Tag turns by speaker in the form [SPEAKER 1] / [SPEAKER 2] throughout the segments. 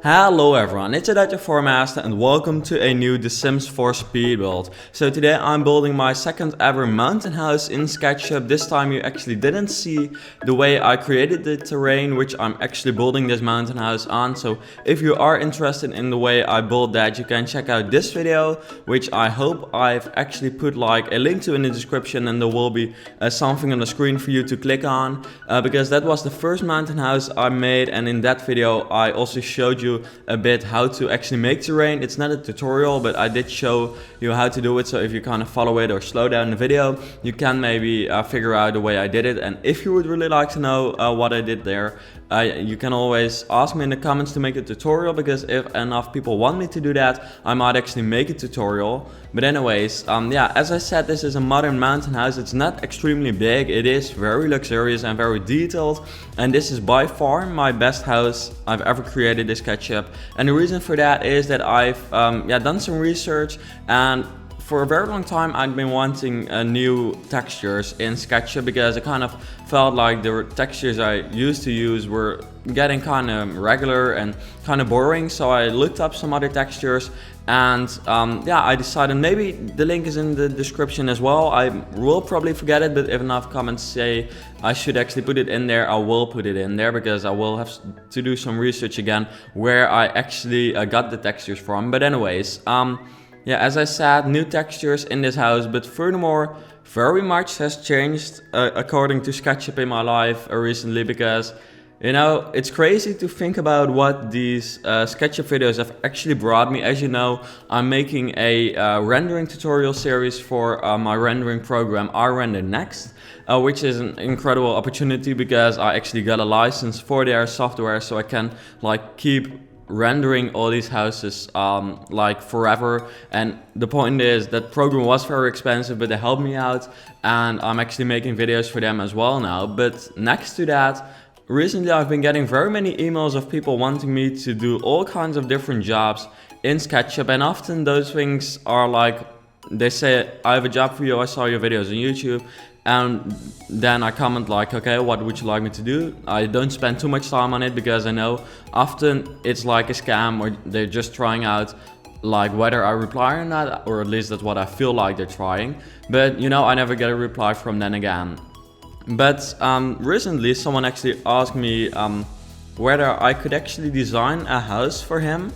[SPEAKER 1] Hello everyone, it's Untitled Master and welcome to a new The Sims 4 speed build. So today I'm building my second ever mountain house in Sketchup. This time you actually didn't see the way I created the terrain which I'm actually building this mountain house on. So if you are interested in the way I built that, you can check out this video, which I hope I've actually put like a link to in the description, and there will be something on the screen for you to click on because that was the first mountain house I made, and in that video I also showed you a bit how to actually make terrain. It's not a tutorial, but I did show you how to do it, so if you kind of follow it or slow down the video, you can maybe figure out the way I did it. And if you would really like to know what I did there, you can always ask me in the comments to make a tutorial, because if enough people want me to do that, I might actually make a tutorial. But anyways, yeah, as I said, this is a modern mountain house. It's not extremely big, it is very luxurious and very detailed, and this is by far my best house I've ever created in Sketchup. And the reason for that is that I've done some research, and for a very long time I've been wanting new textures in Sketchup, because I kind of felt like the textures I used to use were getting kind of regular and kind of boring. So I looked up some other textures, and yeah, I decided, maybe the link is in the description as well. I will probably forget it, but if enough comments say I should actually put it in there, I will put it in there, because I will have to do some research again where I actually got the textures from. But anyways, yeah, as I said, new textures in this house, but furthermore, very much has changed according to Sketchup in my life recently, because, you know, it's crazy to think about what these Sketchup videos have actually brought me. As you know, I'm making a rendering tutorial series for my rendering program, iRender Next, which is an incredible opportunity because I actually got a license for their software, so I can like keep rendering all these houses like forever. And the point is, that program was very expensive, but they helped me out, and I'm actually making videos for them as well now. But next to that, recently I've been getting very many emails of people wanting me to do all kinds of different jobs in Sketchup, and often those things are like, they say, I have a job for you, I saw your videos on YouTube. And then I comment like, okay, what would you like me to do? I don't spend too much time on it, because I know often it's like a scam, or they're just trying out like whether I reply or not, or at least that's what I feel like they're trying. But you know, I never get a reply from them again. But recently someone actually asked me whether I could actually design a house for him.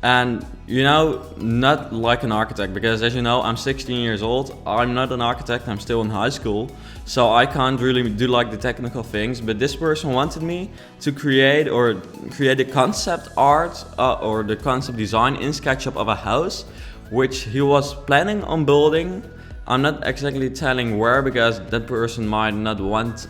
[SPEAKER 1] And you know, not like an architect, because as you know, I'm 16 years old. I'm not an architect, I'm still in high school, so I can't really do like the technical things. But this person wanted me to create a concept art or the concept design in Sketchup of a house, which he was planning on building. I'm not exactly telling where, because that person might not want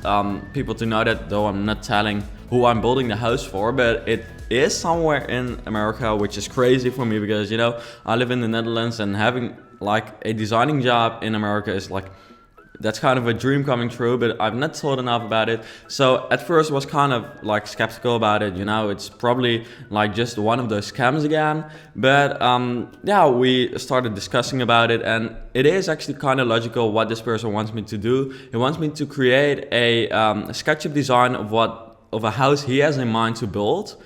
[SPEAKER 1] people to know that, though I'm not telling who I'm building the house for. But it is somewhere in America, which is crazy for me, because you know, I live in the Netherlands, and having like a designing job in America is like, that's kind of a dream coming true. But I've not thought enough about it, so at first I was kind of like skeptical about it. You know, it's probably like just one of those scams again. But yeah, we started discussing about it, and it is actually kind of logical what this person wants me to do. He wants me to create a SketchUp design of a house he has in mind to build.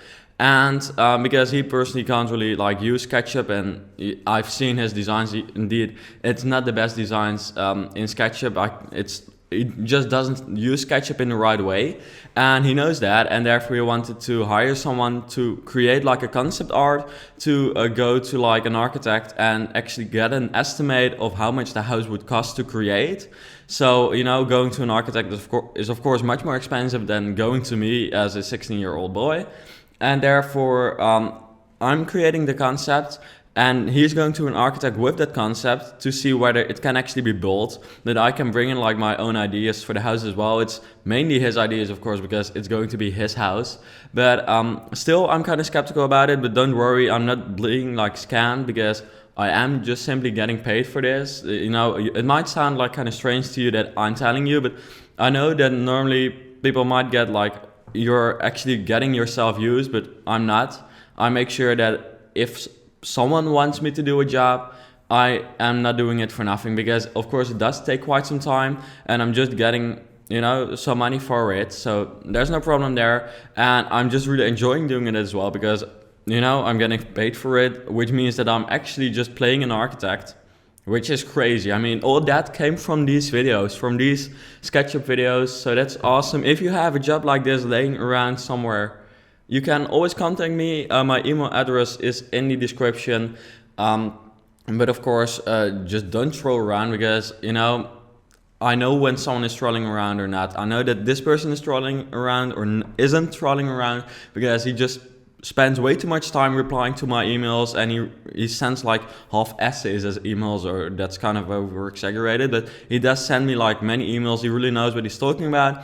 [SPEAKER 1] And because he personally can't really like use SketchUp, and I've seen his designs, indeed it's not the best designs in SketchUp. He just doesn't use SketchUp in the right way, and he knows that, and therefore he wanted to hire someone to create like a concept art, to go to like an architect and actually get an estimate of how much the house would cost to create. So, you know, going to an architect is of course much more expensive than going to me as a 16-year-old boy. And therefore I'm creating the concept, and he's going to an architect with that concept to see whether it can actually be built. That I can bring in like my own ideas for the house as well. It's mainly his ideas, of course, because it's going to be his house. But still, I'm kind of skeptical about it. But don't worry, I'm not being like scammed, because I am just simply getting paid for this. You know, it might sound like kind of strange to you that I'm telling you, but I know that normally people might get like, you're actually getting yourself used, but I'm not. I make sure that if someone wants me to do a job, I am not doing it for nothing, because of course it does take quite some time, and I'm just getting, you know, some money for it. So there's no problem there, and I'm just really enjoying doing it as well, because you know, I'm getting paid for it, which means that I'm actually just playing an architect, which is crazy. I mean, all that came from these videos, from these SketchUp videos. So that's awesome. If you have a job like this laying around somewhere, you can always contact me. My email address is in the description. But of course, just don't troll around, because, you know, I know when someone is trolling around or not. I know that this person is trolling around or isn't trolling around, because he just spends way too much time replying to my emails, and he sends like half essays as emails, or that's kind of over exaggerated, but he does send me like many emails. He really knows what he's talking about.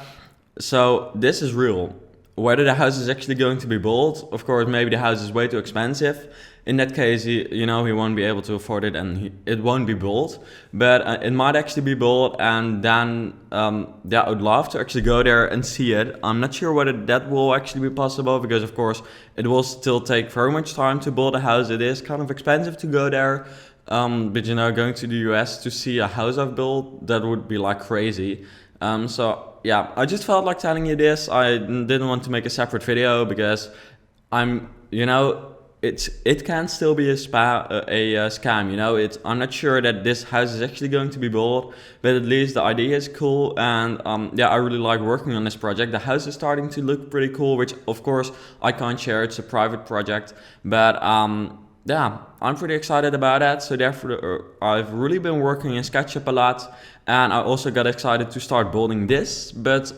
[SPEAKER 1] So this is real. Whether the house is actually going to be built, of course, maybe the house is way too expensive. In that case, he won't be able to afford it, and it won't be built. But it might actually be built, and then I would love to actually go there and see it. I'm not sure whether that will actually be possible, because of course it will still take very much time to build a house. It is kind of expensive to go there, but going to the US to see a house I've built, that would be like crazy. So yeah, I just felt like telling you this. I didn't want to make a separate video, because it can still be a scam. I'm not sure that this house is actually going to be built, but at least the idea is cool. And I really like working on this project. The house is starting to look pretty cool, which of course I can't share. It's a private project, but I'm pretty excited about that. So therefore, I've really been working in SketchUp a lot, and I also got excited to start building this. But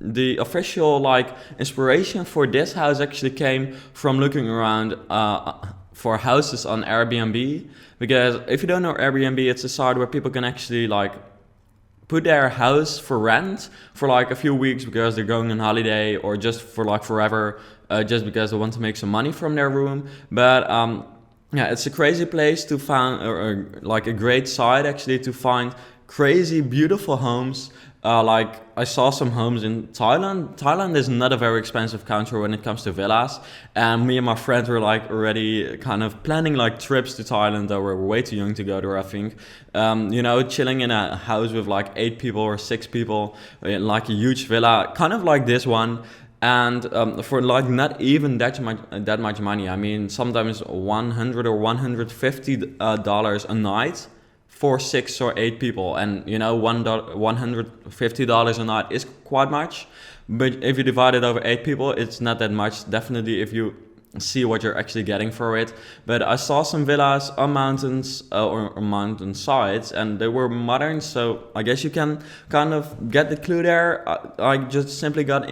[SPEAKER 1] the official inspiration for this house actually came from looking around for houses on Airbnb. Because if you don't know Airbnb, it's a site where people can actually put their house for rent for a few weeks, because they're going on holiday, or just for forever, just because they want to make some money from their room. But it's a crazy place to find, or a great site actually to find crazy beautiful homes. I saw some homes in Thailand. Thailand is not a very expensive country when it comes to villas. And me and my friends were already kind of planning trips to Thailand, though we're way too young to go there, I think. Chilling in a house with 8 people or 6 people, in a huge villa, kind of like this one. And for not even that much money. I mean, sometimes $100 or $150 a night for 6 or 8 people, and $150 a night is quite much, but if you divide it over 8 people, it's not that much, definitely, if you see what you're actually getting for it. But I saw some villas on mountains or mountain sides, and they were modern, so I guess you can kind of get the clue there. I just simply got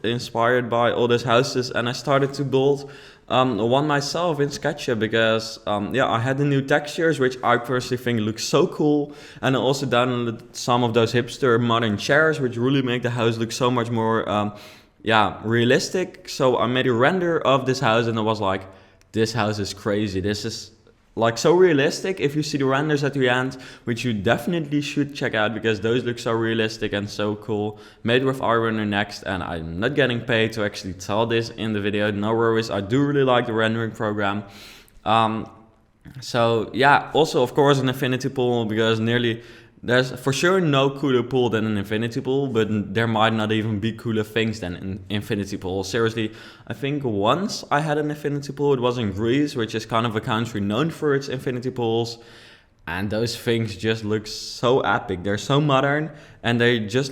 [SPEAKER 1] inspired by all these houses, and I started to build one myself in SketchUp, because I had the new textures, which I personally think look so cool. And I also downloaded some of those hipster modern chairs, which really make the house look so much more realistic. So I made a render of this house, and I was like, this house is crazy. This is so realistic. If you see the renders at the end, which you definitely should check out, because those look so realistic and so cool. Made with iRender Next, and I'm not getting paid to actually tell this in the video. No worries, I do really like the rendering program. Also of course an Affinity Pool, because there's for sure no cooler pool than an Infinity Pool, but there might not even be cooler things than an Infinity Pool. Seriously, I think once I had an Infinity Pool, it was in Greece, which is kind of a country known for its Infinity Pools. And those things just look so epic. They're so modern, and they just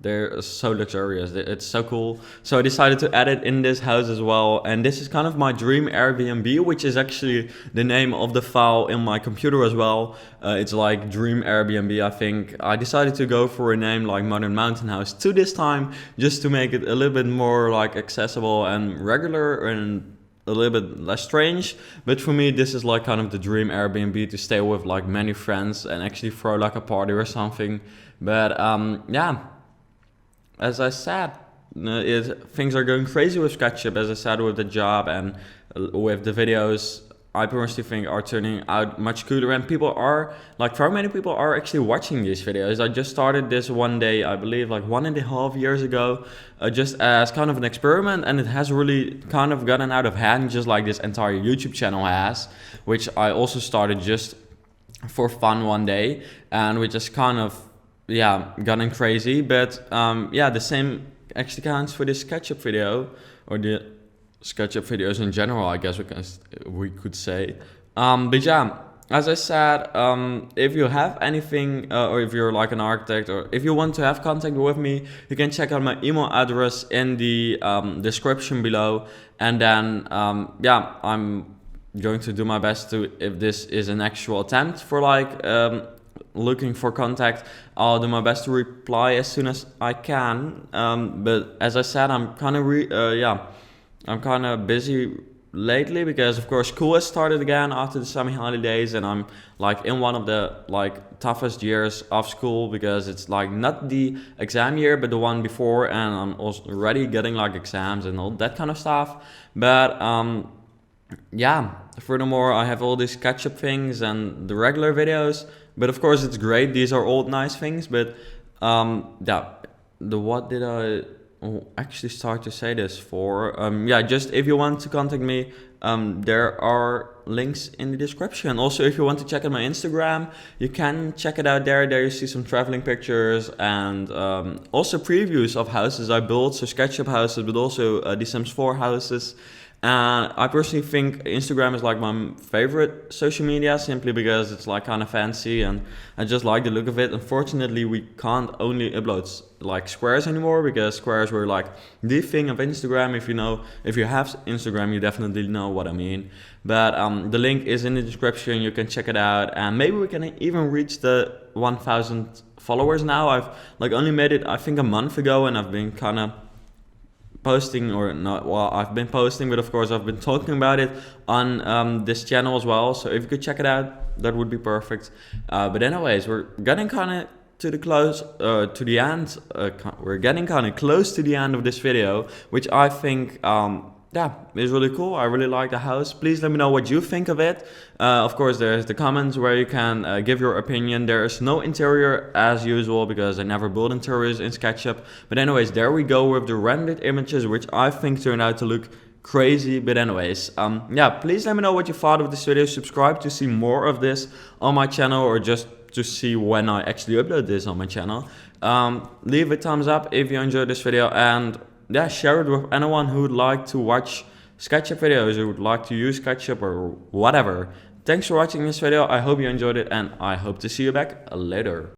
[SPEAKER 1] they're so luxurious. It's so cool. So I decided to add it in this house as well. And this is kind of my dream Airbnb, which is actually the name of the file in my computer as well. It's Dream Airbnb, I think. I decided to go for a name like Modern Mountain House 2 this time, just to make it a little bit more accessible and regular, and a little bit less strange. But for me, this is kind of the dream Airbnb to stay with many friends and actually throw a party or something. But as I said, things are going crazy with SketchUp, as I said, with the job and with the videos. I personally think are turning out much cooler, and people are very many people are actually watching these videos. I just started this one day, I believe 1.5 years ago, just as kind of an experiment, and it has really kind of gotten out of hand, just like this entire YouTube channel has, which I also started just for fun one day, and we just kind of gotten crazy. But the same actually counts for this SketchUp video, or the SketchUp videos in general, I guess we could say. But yeah, as I said, if you have anything, or if you're like an architect, or if you want to have contact with me, you can check out my email address in the description below. And then, yeah, I'm going to do my best to, if this is an actual attempt for like looking for contact, I'll do my best to reply as soon as I can. But as I said, I'm kind of busy lately because of course school has started again after the summer holidays, and I'm like in one of the like toughest years of school because it's like not the exam year but the one before, and I'm also already getting like exams and all that kind of stuff. But yeah, furthermore, I have all these catch-up things and the regular videos, but of course it's great, these are all nice things. But yeah, what did I actually start to say this for? Yeah, just if you want to contact me, there are links in the description. Also, if you want to check out my Instagram, you can check it out there. There you see some traveling pictures and also previews of houses I built, so SketchUp houses, but also The Sims 4 houses. And I personally think Instagram is like my favorite social media, simply because it's like kind of fancy and I just like the look of it. Unfortunately, we can't only upload like squares anymore because squares were like the thing of Instagram. If you have Instagram, you definitely know what I mean. But the link is in the description. You can check it out, and maybe we can even reach the 1,000 followers now. I've like only made it I think a month ago, and I've been kind of posting, or not, well, I've been posting, but of course I've been talking about it on this channel as well. So if you could check it out, that would be perfect. But anyways, we're getting kind of to the end. We're getting kind of close to the end of this video, which I think yeah, it's really cool. I really like the house. Please let me know what you think of it. Of course, there's the comments where you can give your opinion. There's no interior as usual because I never build interiors in SketchUp. But anyways, there we go with the rendered images, which I think turned out to look crazy. But anyways, yeah, please let me know what you thought of this video. Subscribe to see more of this on my channel, or just to see when I actually upload this on my channel. Leave a thumbs up if you enjoyed this video, and yeah, share it with anyone who would like to watch SketchUp videos, who would like to use SketchUp or whatever. Thanks for watching this video. I hope you enjoyed it, and I hope to see you back later.